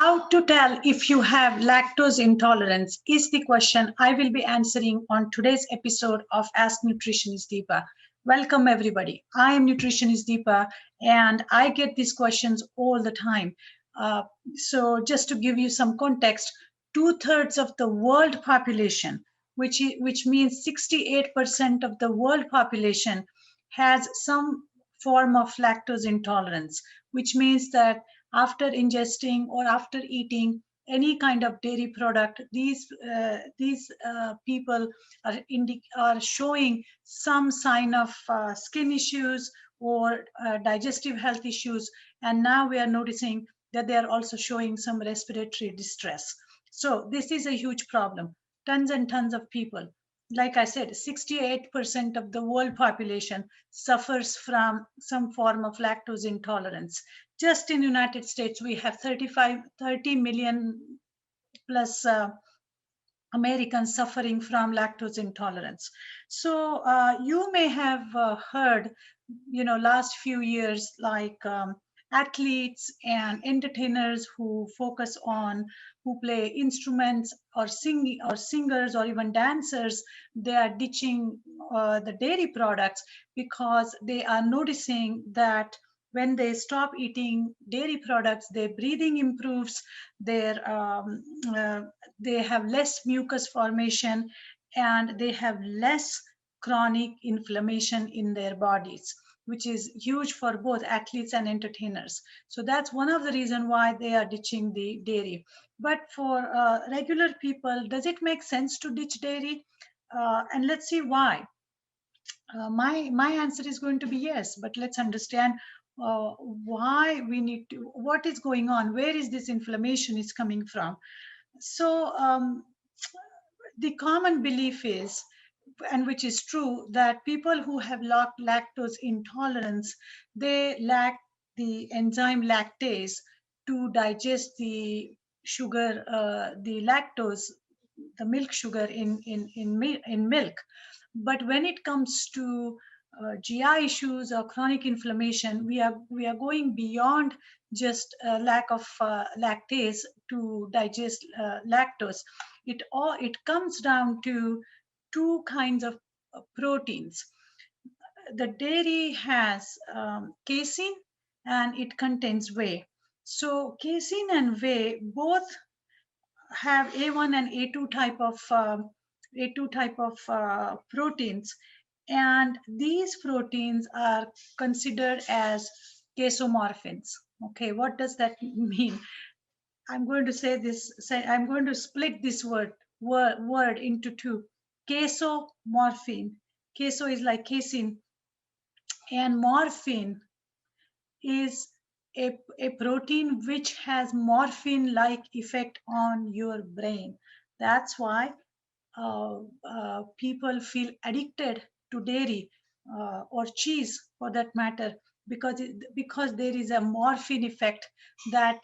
How to tell if you have lactose intolerance is the question I will be answering on today's episode of Ask Nutritionist Deepa. Welcome, everybody. I am Nutritionist Deepa, and I get these questions all the time. So, just to give you some context, two-thirds of the world population, which means 68% of the world population, has some form of lactose intolerance, which means that after ingesting or after eating any kind of dairy product, these people are showing some sign of skin issues or digestive health issues, and now we are noticing that they are also showing some respiratory distress. So this is a huge problem. Tons and tons of people, like I said, 68% of the world population suffers from some form of lactose intolerance. Just in United States, we have 30 million plus Americans suffering from lactose intolerance. So you may have heard, last few years, like athletes and entertainers who focus on, who play instruments or sing, or singers or even dancers, they are ditching the dairy products because they are noticing that when they stop eating dairy products, their breathing improves, their they have less mucus formation, and they have less chronic inflammation in their bodies, which is huge for both athletes and entertainers. So that's one of the reasons why they are ditching the dairy. But for regular people, does it make sense to ditch dairy? And let's see why. My answer is going to be yes, but let's understand why we need to, what is going on, where is this inflammation is coming from. So the common belief is, and which is true, that people who have lactose intolerance, they lack the enzyme lactase to digest the sugar, the lactose, the milk sugar in milk. But when it comes to GI issues or chronic inflammation, we are going beyond just lack of lactase to digest lactose. It comes down to two kinds of proteins. The dairy has casein and it contains whey. So casein and whey both have A1 and A2 type of proteins, and these proteins are considered as casomorphins. Okay, what does that mean? I'm going to I'm going to split this word into two. Casomorphin. Caso is like casein, and morphine is a protein which has morphine-like effect on your brain. That's why people feel addicted to dairy or cheese, for that matter, because there is a morphine effect that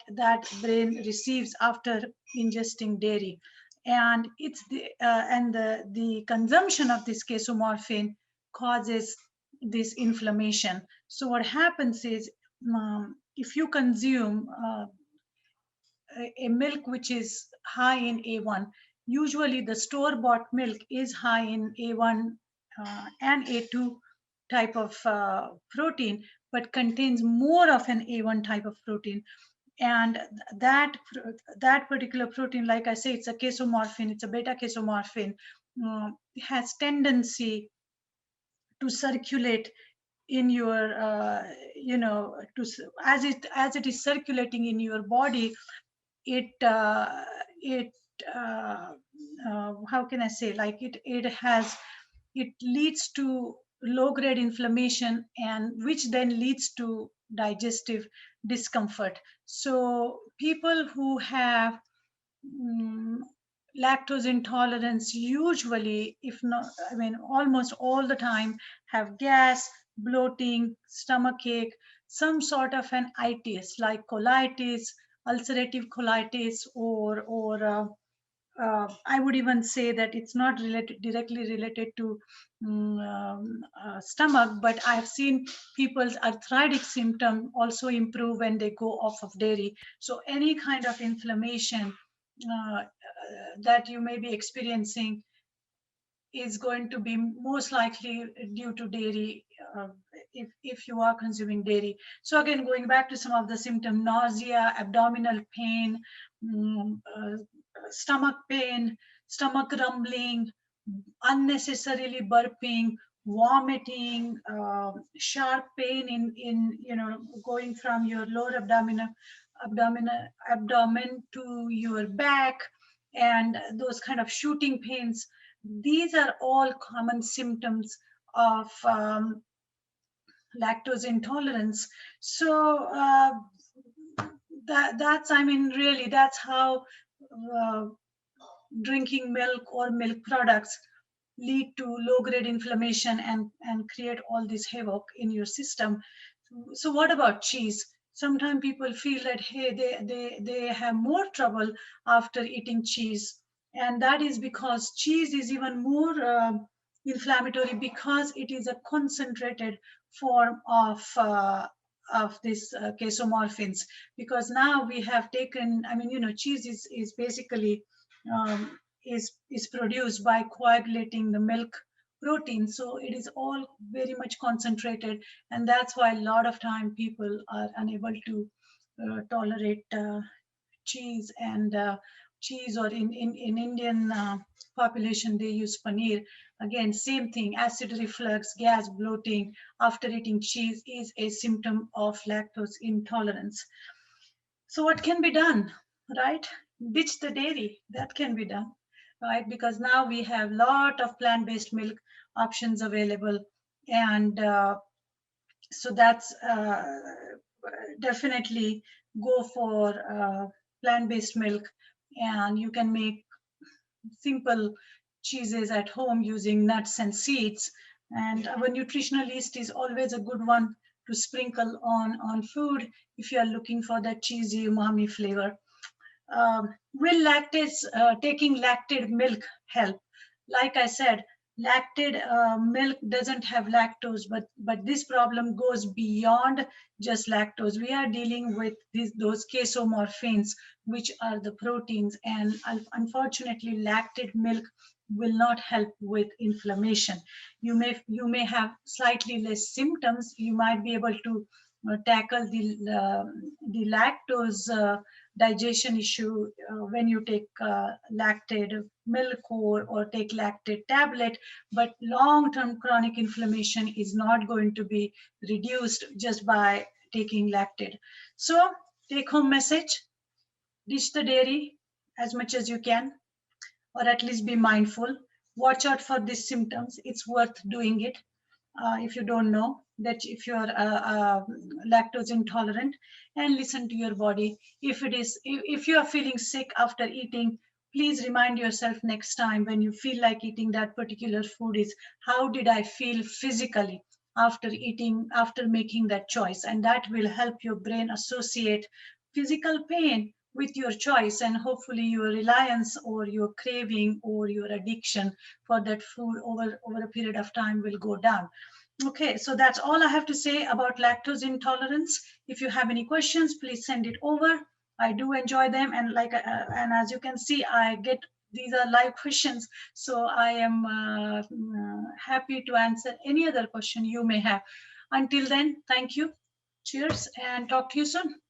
brain receives after ingesting dairy, and the consumption of this casomorphin causes this inflammation. So what happens is, if you consume a milk which is high in A1, usually the store-bought milk is high in A1 and A2 type of protein, but contains more of an A1 type of protein. And that particular protein, like I say, it's a casomorphin, it's a beta casomorphin, has tendency to circulate in your as it is circulating in your body, it how can I say, like it leads to low grade inflammation, and which then leads to digestive discomfort. So people who have lactose intolerance usually, if not, I mean, almost all the time, have gas, bloating, stomach ache, some sort of an itis like colitis, ulcerative colitis, or I would even say that it's not directly related to stomach, but I have seen people's arthritic symptom also improve when they go off of dairy. So any kind of inflammation that you may be experiencing is going to be most likely due to dairy, if you are consuming dairy. So again, going back to some of the symptoms: nausea, abdominal pain, stomach pain, stomach rumbling, unnecessarily burping, vomiting, sharp pain in going from your lower abdomen to your back, and those kind of shooting pains. These are all common symptoms of lactose intolerance. So that's, I mean, really, that's how uh, drinking milk or milk products lead to low-grade inflammation and create all this havoc in your system. So what about cheese? Sometimes people feel that, hey, they have more trouble after eating cheese, and that is because cheese is even more inflammatory, because it is a concentrated form of this casomorphins. Because now we have taken, I mean, cheese is basically is produced by coagulating the milk protein, so it is all very much concentrated, and that's why a lot of time people are unable to tolerate cheese. And cheese, or in Indian population, they use paneer. Again, same thing: acid reflux, gas, bloating after eating cheese is a symptom of lactose intolerance. So what can be done, right? Ditch the dairy. That can be done, right? Because now we have lot of plant-based milk options available, and so that's definitely go for plant-based milk, and you can make simple cheeses at home using nuts and seeds. And our nutritionalist is always a good one to sprinkle on food if you are looking for that cheesy umami flavor. Will taking lactated milk help? Like I said, lactated milk doesn't have lactose, but this problem goes beyond just lactose. We are dealing with those casomorphins, which are the proteins, and unfortunately, lactated milk will not help with inflammation. You may have slightly less symptoms. You might be able to tackle the lactose digestion issue when you take lactated milk, or take lactate tablet, but long-term chronic inflammation is not going to be reduced just by taking lactate. So take home message: ditch the dairy as much as you can, or at least be mindful. Watch out for these symptoms. It's worth doing it. If you don't know that, if you're lactose intolerant, and listen to your body. If you are feeling sick after eating, please remind yourself next time when you feel like eating that particular food is, how did I feel physically after eating, after making that choice? And that will help your brain associate physical pain with your choice, and hopefully your reliance or your craving or your addiction for that food over a period of time will go down. Okay, so that's all I have to say about lactose intolerance. If you have any questions, please send it over. I do enjoy them, and and as you can see, I get, these are live questions, so I am happy to answer any other question you may have. Until then, thank you. Cheers, and talk to you soon.